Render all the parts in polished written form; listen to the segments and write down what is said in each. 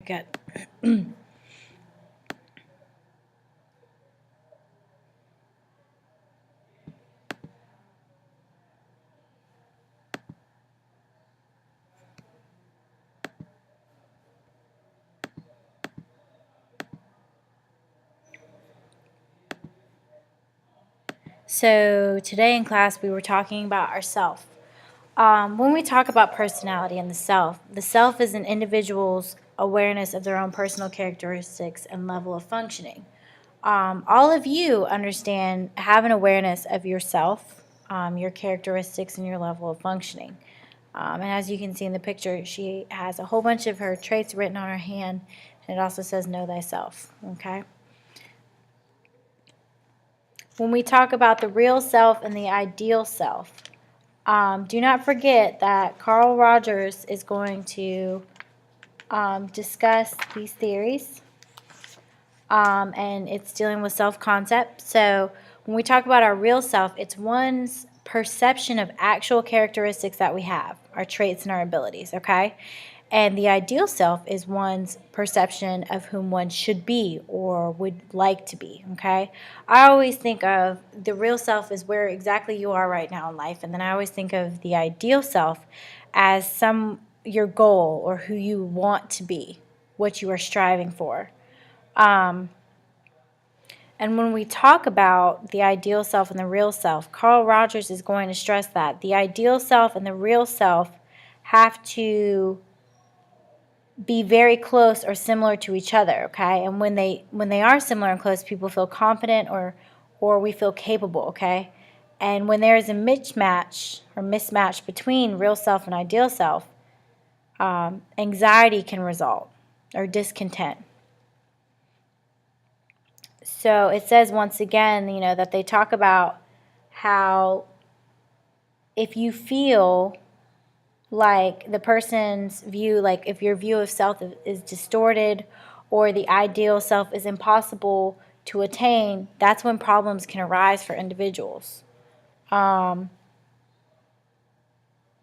Good. So today in class we were talking about ourself. When we talk about personality and the self is an individual's awareness of their own personal characteristics and level of functioning. All of you have an awareness of yourself, your characteristics, and your level of functioning. And as you can see in the picture, she has a whole bunch of her traits written on her hand, and it also says know thyself. Okay. When we talk about the real self and the ideal self, do not forget that Carl Rogers is going to discuss these theories, and it's dealing with self-concept. So when we talk about our real self, it's one's perception of actual characteristics that we have, our traits and our abilities, okay? And the ideal self is one's perception of whom one should be or would like to be, okay? I always think of the real self as where exactly you are right now in life, and then I always think of the ideal self as your goal or who you want to be, what you are striving for. And when we talk about the ideal self and the real self, Carl Rogers is going to stress that the ideal self and the real self have to be very close or similar to each other, okay? And when they are similar and close, people feel confident or we feel capable, okay? And when there is a mismatch between real self and ideal self, anxiety can result or discontent. So it says once again, that they talk about how if you feel like the person's view, like if your view of self is distorted or the ideal self is impossible to attain, that's when problems can arise for individuals.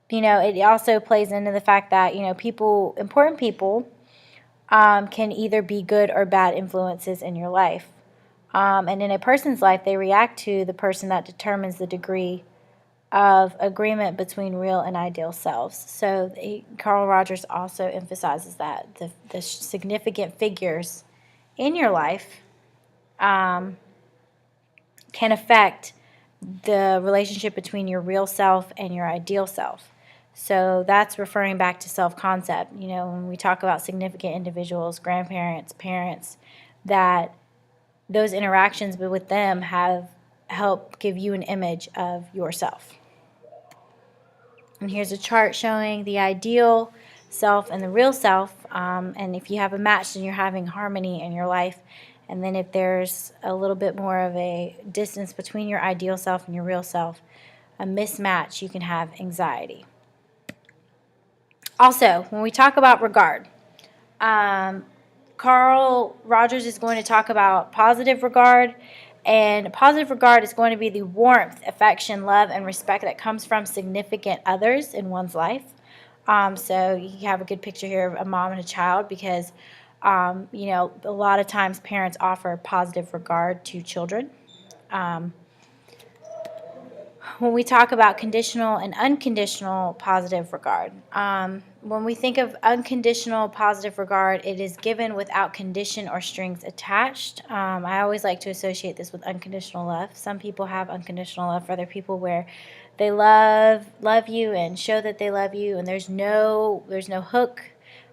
It also plays into the fact that, important people can either be good or bad influences in your life. And in a person's life, they react to the person that determines the degree of agreement between real and ideal selves. So Carl Rogers also emphasizes that the significant figures in your life can affect the relationship between your real self and your ideal self. So that's referring back to self-concept. When we talk about significant individuals, grandparents, parents, that those interactions with them have helped give you an image of yourself. And here's a chart showing the ideal self and the real self. And if you have a match, then you're having harmony in your life. And then if there's a little bit more of a distance between your ideal self and your real self, a mismatch, you can have anxiety. Also, when we talk about regard, Carl Rogers is going to talk about positive regard. And positive regard is going to be the warmth, affection, love, and respect that comes from significant others in one's life. So you have a good picture here of a mom and a child because, a lot of times parents offer positive regard to children. When we talk about conditional and unconditional positive regard, when we think of unconditional positive regard, it is given without condition or strings attached. I always like to associate this with unconditional love. Some people have unconditional love for other people where they love you and show that they love you, and there's no hook,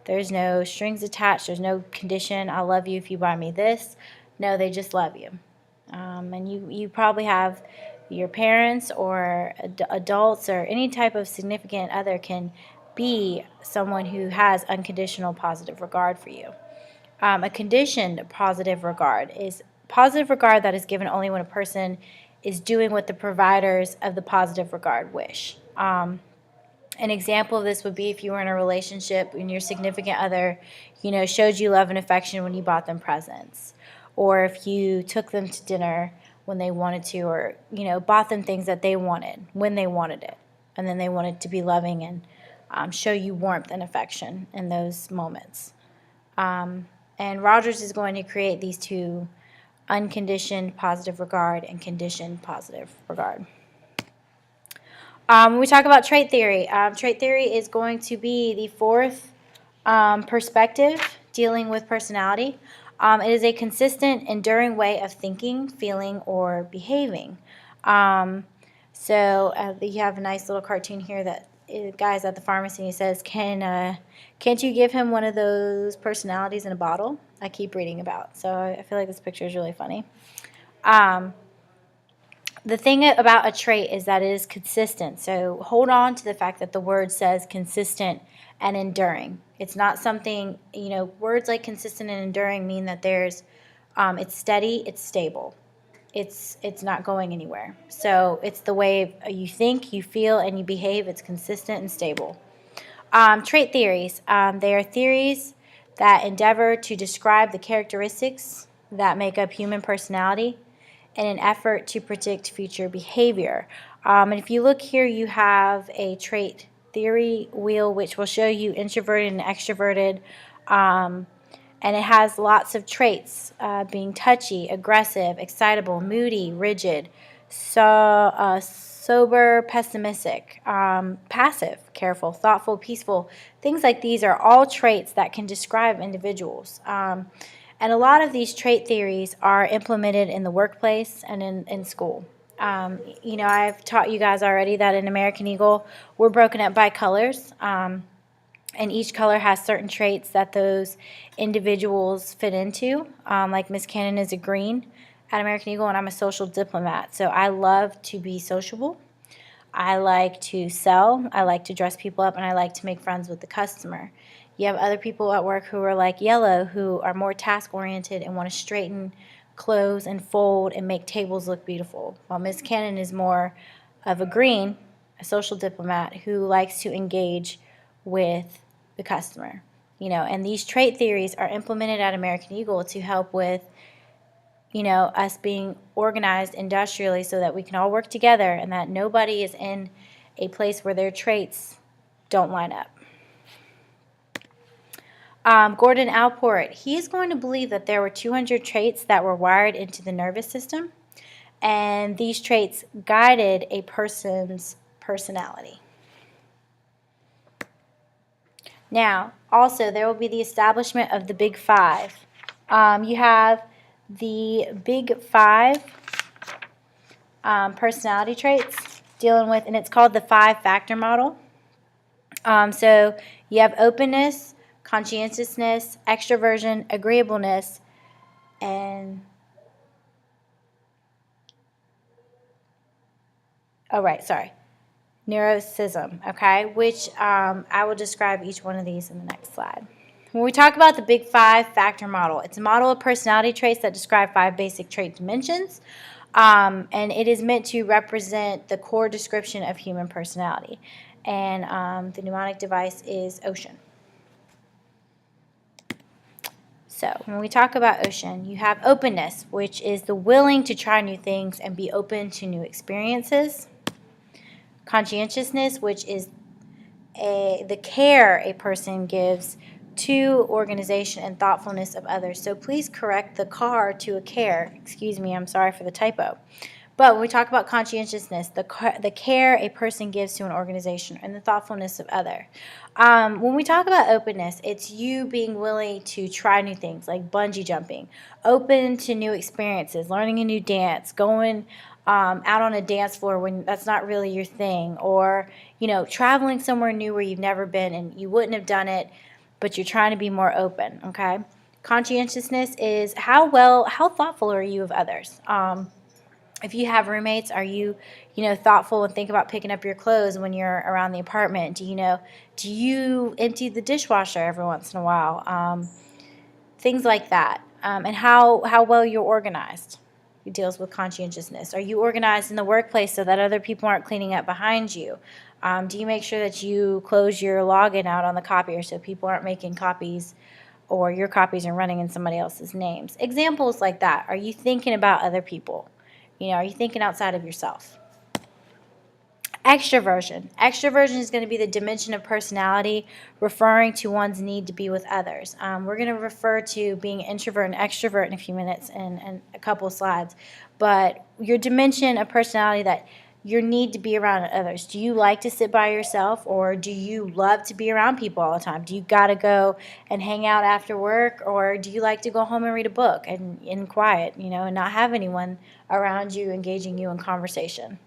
there's no strings attached, there's no condition. I'll love you if you buy me this. No, they just love you. And you probably have your parents or adults or any type of significant other can be someone who has unconditional positive regard for you. A conditioned positive regard is positive regard that is given only when a person is doing what the providers of the positive regard wish. An example of this would be if you were in a relationship and your significant other, showed you love and affection when you bought them presents, or if you took them to dinner when they wanted to, or bought them things that they wanted when they wanted it, and then they wanted to be loving and show you warmth and affection in those moments. And Rogers is going to create these two: unconditioned positive regard and conditioned positive regard. When we talk about trait theory is going to be the fourth perspective dealing with personality. It is a consistent, enduring way of thinking, feeling, or behaving. So you have a nice little cartoon here that guy's at the pharmacy and he says, can't you give him one of those personalities in a bottle I keep reading about? So I feel like this picture is really funny. The thing about a trait is that it is consistent. So hold on to the fact that the word says consistent and enduring. It's not something, words like consistent and enduring mean that it's steady, it's stable. It's not going anywhere. So it's the way you think, you feel, and you behave. It's consistent and stable. Trait theories. They are theories that endeavor to describe the characteristics that make up human personality in an effort to predict future behavior. And if you look here, you have a trait theory wheel, which will show you introverted and extroverted. And it has lots of traits, being touchy, aggressive, excitable, moody, rigid, sober, pessimistic, passive, careful, thoughtful, peaceful. Things like these are all traits that can describe individuals. And a lot of these trait theories are implemented in the workplace and in school. I've taught you guys already that in American Eagle, we're broken up by colors. And each color has certain traits that those individuals fit into. Like Miss Cannon is a green at American Eagle, and I'm a social diplomat. So I love to be sociable. I like to sell. I like to dress people up, and I like to make friends with the customer. You have other people at work who are like yellow, who are more task-oriented and want to straighten, close, and fold and make tables look beautiful. While Miss Cannon is more of a green, a social diplomat who likes to engage with the customer. And these trait theories are implemented at American Eagle to help with, us being organized industrially so that we can all work together and that nobody is in a place where their traits don't line up. Gordon Allport, he's going to believe that there were 200 traits that were wired into the nervous system, and these traits guided a person's personality. Now, also, there will be the establishment of the Big Five. You have the Big Five personality traits dealing with, and it's called the 5-factor model. So you have openness, conscientiousness, extroversion, agreeableness, and neuroticism, okay, which I will describe each one of these in the next slide. When we talk about the Big 5-factor model, it's a model of personality traits that describe 5 basic trait dimensions, and it is meant to represent the core description of human personality. And the mnemonic device is OCEAN. So when we talk about OCEAN, you have openness, which is the willing to try new things and be open to new experiences. Conscientiousness, which is the care a person gives to organization and thoughtfulness of others. So please correct the car to a care. Excuse me, I'm sorry for the typo. But when we talk about conscientiousness, the care a person gives to an organization and the thoughtfulness of other. When we talk about openness, it's you being willing to try new things like bungee jumping, open to new experiences, learning a new dance, going out on a dance floor when that's not really your thing, or traveling somewhere new where you've never been and you wouldn't have done it, but you're trying to be more open. Okay, conscientiousness is how thoughtful are you of others. If you have roommates, are you, thoughtful and think about picking up your clothes when you're around the apartment? Do you empty the dishwasher every once in a while? Things like that, and how well you're organized. It deals with conscientiousness. Are you organized in the workplace so that other people aren't cleaning up behind you? Do you make sure that you close your login out on the copier so people aren't making copies or your copies are running in somebody else's names? Examples like that. Are you thinking about other people? Are you thinking outside of yourself? Extroversion. Extroversion is going to be the dimension of personality referring to one's need to be with others. We're going to refer to being introvert and extrovert in a few minutes and a couple of slides. But your dimension of personality, that your need to be around others. Do you like to sit by yourself, or do you love to be around people all the time? Do you got to go and hang out after work, or do you like to go home and read a book and in quiet, and not have anyone around you engaging you in conversation?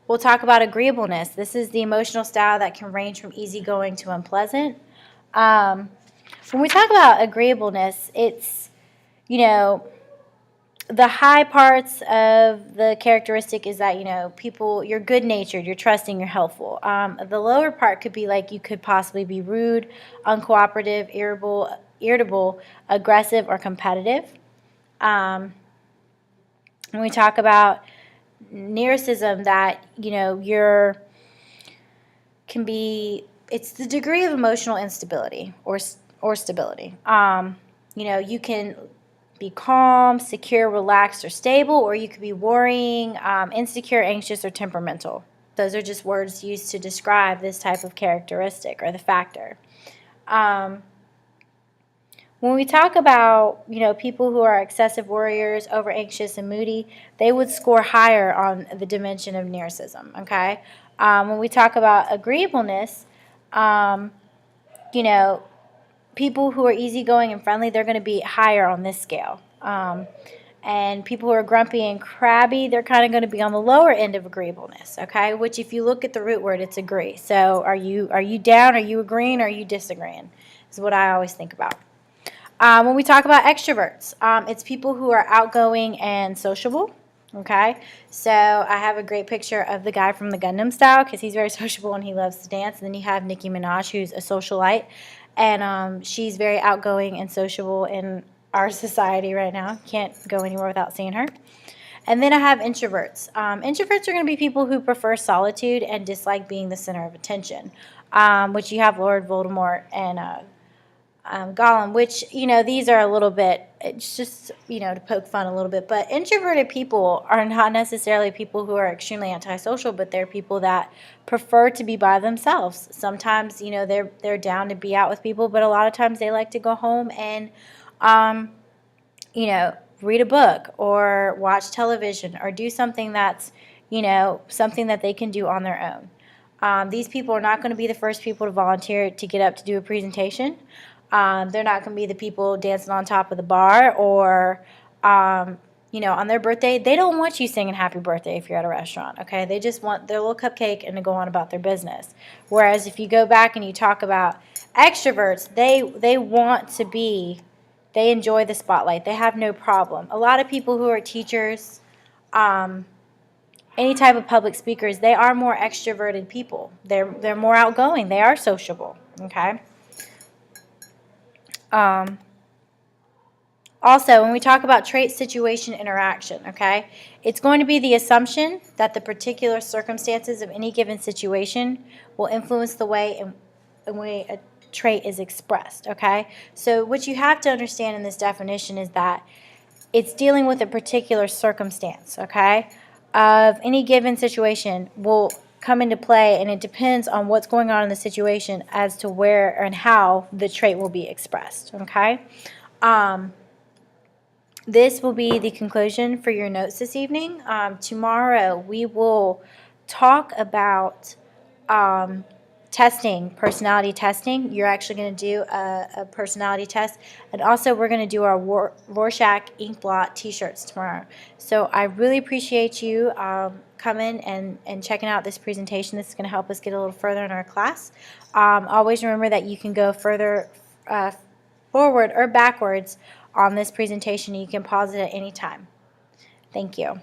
We'll talk about agreeableness. This is the emotional style that can range from easygoing to unpleasant. When we talk about agreeableness, it's, the high parts of the characteristic is that, people, you're good-natured, you're trusting, you're helpful. The lower part could be like you could possibly be rude, uncooperative, irritable, aggressive, or competitive. When we talk about neuroticism, that it's the degree of emotional instability or stability. You can be calm, secure, relaxed, or stable, or you could be worrying, insecure, anxious, or temperamental. Those are just words used to describe this type of characteristic or the factor. When we talk about, people who are excessive worriers, over anxious, and moody, they would score higher on the dimension of neuroticism, okay? When we talk about agreeableness, people who are easygoing and friendly, they're going to be higher on this scale. And people who are grumpy and crabby, they're kind of going to be on the lower end of agreeableness, okay? Which, if you look at the root word, it's agree. So are you down? Are you agreeing? Or are you disagreeing? Is what I always think about. When we talk about extroverts, it's people who are outgoing and sociable, okay? So I have a great picture of the guy from the Gundam Style, because he's very sociable and he loves to dance. And then you have Nicki Minaj, who's a socialite, and she's very outgoing and sociable in our society right now. Can't go anywhere without seeing her. And then I have introverts. Introverts are going to be people who prefer solitude and dislike being the center of attention, which you have Lord Voldemort and Gollum, which, these are a little bit, it's just, to poke fun a little bit. But introverted people are not necessarily people who are extremely antisocial, but they're people that prefer to be by themselves. Sometimes, they're down to be out with people, but a lot of times they like to go home and, read a book or watch television or do something that's, something that they can do on their own. These people are not going to be the first people to volunteer to get up to do a presentation. They're not going to be the people dancing on top of the bar or, on their birthday. They don't want you singing happy birthday if you're at a restaurant, okay? They just want their little cupcake and to go on about their business. Whereas if you go back and you talk about extroverts, they want to be, they enjoy the spotlight. They have no problem. A lot of people who are teachers, any type of public speakers, they are more extroverted people. They're more outgoing. They are sociable, okay? Also, when we talk about trait, situation, interaction, okay, it's going to be the assumption that the particular circumstances of any given situation will influence the way a trait is expressed, okay? So what you have to understand in this definition is that it's dealing with a particular circumstance, okay, of any given situation will come into play, and it depends on what's going on in the situation as to where and how the trait will be expressed, okay? This will be the conclusion for your notes this evening. Tomorrow we will talk about testing, personality testing. You're actually going to do a personality test. And also we're going to do our Rorschach ink blot t-shirts tomorrow. So I really appreciate you coming and checking out this presentation. This is going to help us get a little further in our class. Always remember that you can go further forward or backwards on this presentation. You can pause it at any time. Thank you.